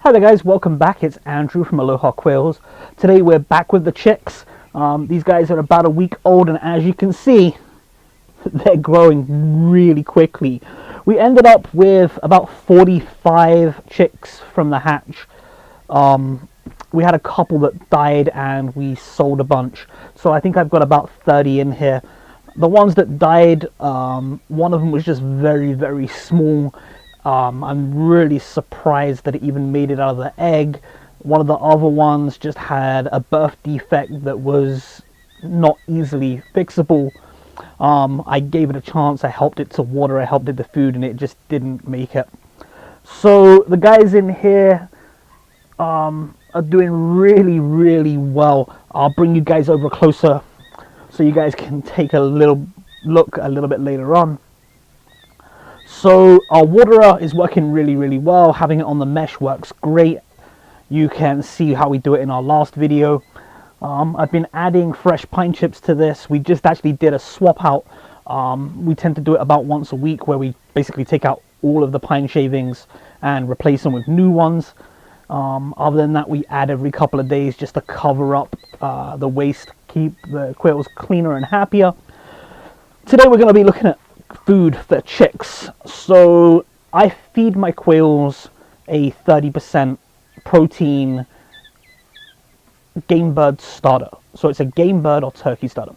Hi there guys, welcome back. It's Andrew from Aloha Quails. Today we're back with the chicks. These guys are about a week old, and as you can see, they're growing really quickly. We ended up with about 45 chicks from the hatch. We had a couple that died and we sold a bunch. So I think I've got about 30 in here. The ones that died, one of them was just very, very small. I'm really surprised that it even made it out of the egg. One of the other ones just had a birth defect that was not easily fixable. I gave it a chance, I helped it to water, I helped it to food, and it just didn't make it. So the guys in here are doing really, really well. I'll bring you guys over closer so you guys can take a little look a little bit later on. So our waterer is working really, really well. Having it on the mesh works great. You can see how we do it in our last video. I've been adding fresh pine chips to this. We just actually did a swap out. We tend to do it about once a week, where we basically take out all of the pine shavings and replace them with new ones. Other than that, we add every couple of days just to cover up the waste, keep the quails cleaner and happier. Today we're going to be looking at food for chicks. So I feed my quails a 30% protein game bird starter. So it's a game bird or turkey starter.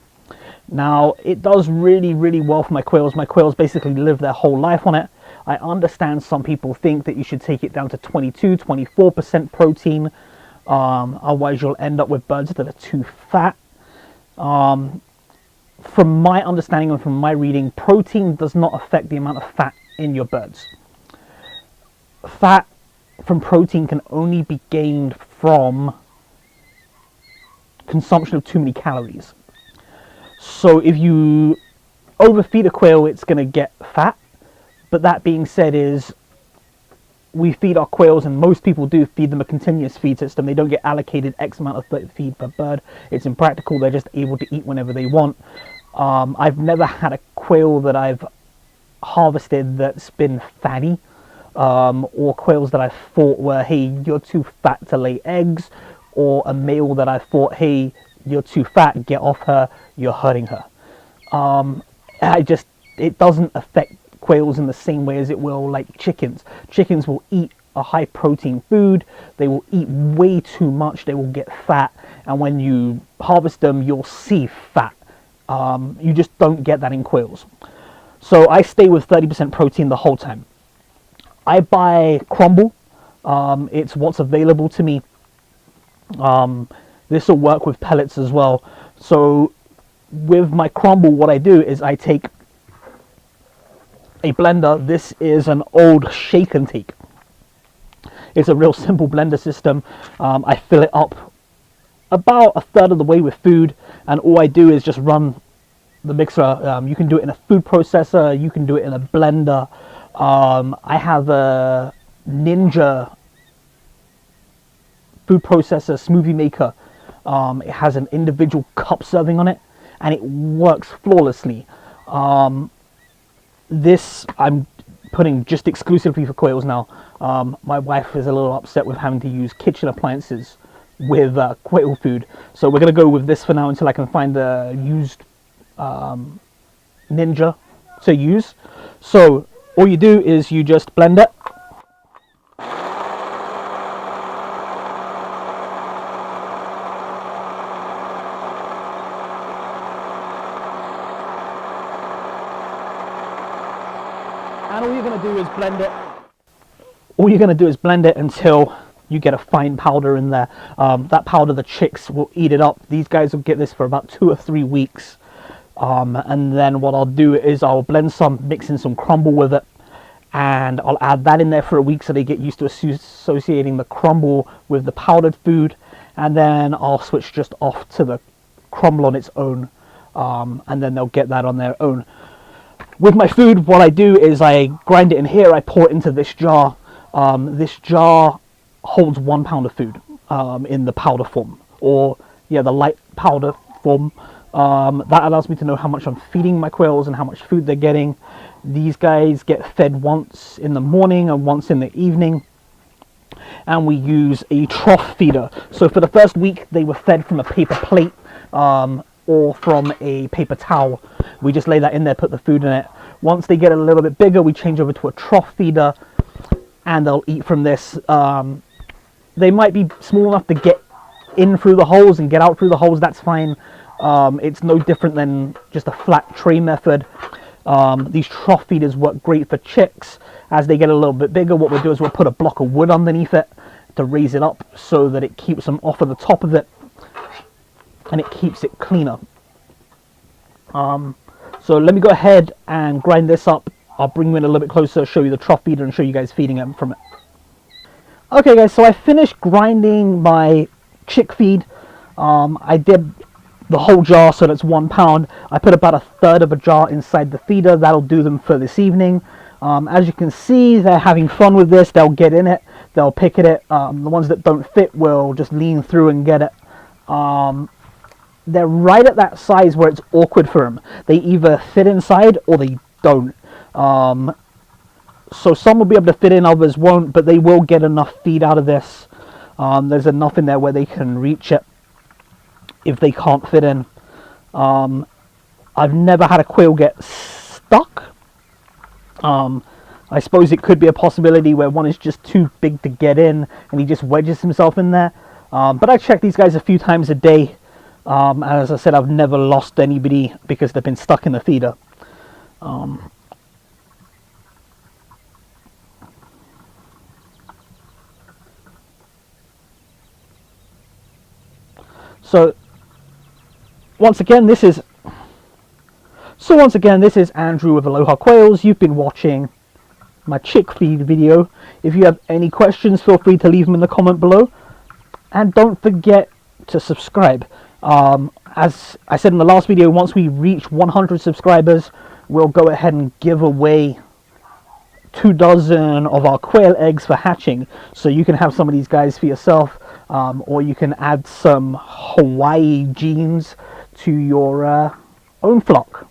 Now it does really, really well for my quails. My quails basically live their whole life on it. I understand some people think that you should take it down to 22-24% protein, otherwise you'll end up with birds that are too fat. From my understanding and from my reading, protein does not affect the amount of fat in your birds. Fat from protein can only be gained from consumption of too many calories. So if you overfeed a quail, it's going to get fat. But that being said, we feed our quails, and most people do feed them a continuous feed system. They don't get allocated X amount of feed per bird. It's impractical. They're just able to eat whenever they want. I've never had a quail that I've harvested that's been fatty, or quails that I've thought were, hey, you're too fat to lay eggs, or a male that I thought, hey, you're too fat, get off her, you're hurting her. It doesn't affect quails in the same way as it will like chickens. Chickens will eat a high protein food, they will eat way too much, they will get fat, and when you harvest them, you'll see fat. You just don't get that in quails. So I stay with 30% protein the whole time. I buy crumble. It's what's available to me. This will work with pellets as well. So with my crumble, what I do is I take a blender. This is an old shake and take. It's a real simple blender system. I fill it up about a third of the way with food, and all I do is just run the mixer. You can do it in a food processor, you can do it in a blender. I have a Ninja food processor smoothie maker. It has an individual cup serving on it, and it works flawlessly. This I'm putting just exclusively for quails now. My wife is a little upset with having to use kitchen appliances with quail food, so we're going to go with this for now until I can find a used Ninja to use. So all you do is you just blend it. And all you're going to do is blend it. All you're going to do is blend it until you get a fine powder in there. That powder, the chicks will eat it up. These guys will get this for about 2 or 3 weeks. And then what I'll do is I'll blend some, mix in some crumble with it, and I'll add that in there for a week so they get used to associating the crumble with the powdered food, and then I'll switch just off to the crumble on its own, and then they'll get that on their own. With my food, what I do is I grind it in here, I pour it into this jar. This jar holds 1 pound of food in the powder form, or the light powder form. That allows me to know how much I'm feeding my quails and how much food they're getting. These guys get fed once in the morning and once in the evening. and we use a trough feeder. So for the first week they were fed from a paper plate or from a paper towel. We just lay that in there, put the food in it. Once they get a little bit bigger, we change over to a trough feeder and they'll eat from this. They might be small enough to get in through the holes and get out through the holes, that's fine. It's no different than just a flat tray method. These trough feeders work great for chicks. As they get a little bit bigger, what we'll do is we'll put a block of wood underneath it to raise it up so that it keeps them off of the top of it and it keeps it cleaner. So let me go ahead and grind this up. I'll bring you in a little bit closer, show you the trough feeder and show you guys feeding them from it. Okay guys, so I finished grinding my chick feed. I did the whole jar, so that's 1 pound. I put about 1/3 of a jar inside the feeder. That'll do them for this evening. As you can see, they're having fun with this. They'll get in it, they'll pick at it. The ones that don't fit will just lean through and get it. They're right at that size where it's awkward for them. They either fit inside or they don't. So some will be able to fit in, others won't, but they will get enough feed out of this. There's enough in there where they can reach it if they can't fit in. I've never had a quail get stuck. I suppose it could be a possibility where one is just too big to get in and he just wedges himself in there. But I check these guys a few times a day. And as I said, I've never lost anybody because they've been stuck in the feeder. So once again, this is Andrew with Aloha Quails. You've been watching my chick feed video. If you have any questions, feel free to leave them in the comment below. And don't forget to subscribe. As I said in the last video, once we reach 100 subscribers, we'll go ahead and give away 2 dozen of our quail eggs for hatching. So you can have some of these guys for yourself, or you can add some Hawaii genes to your own flock.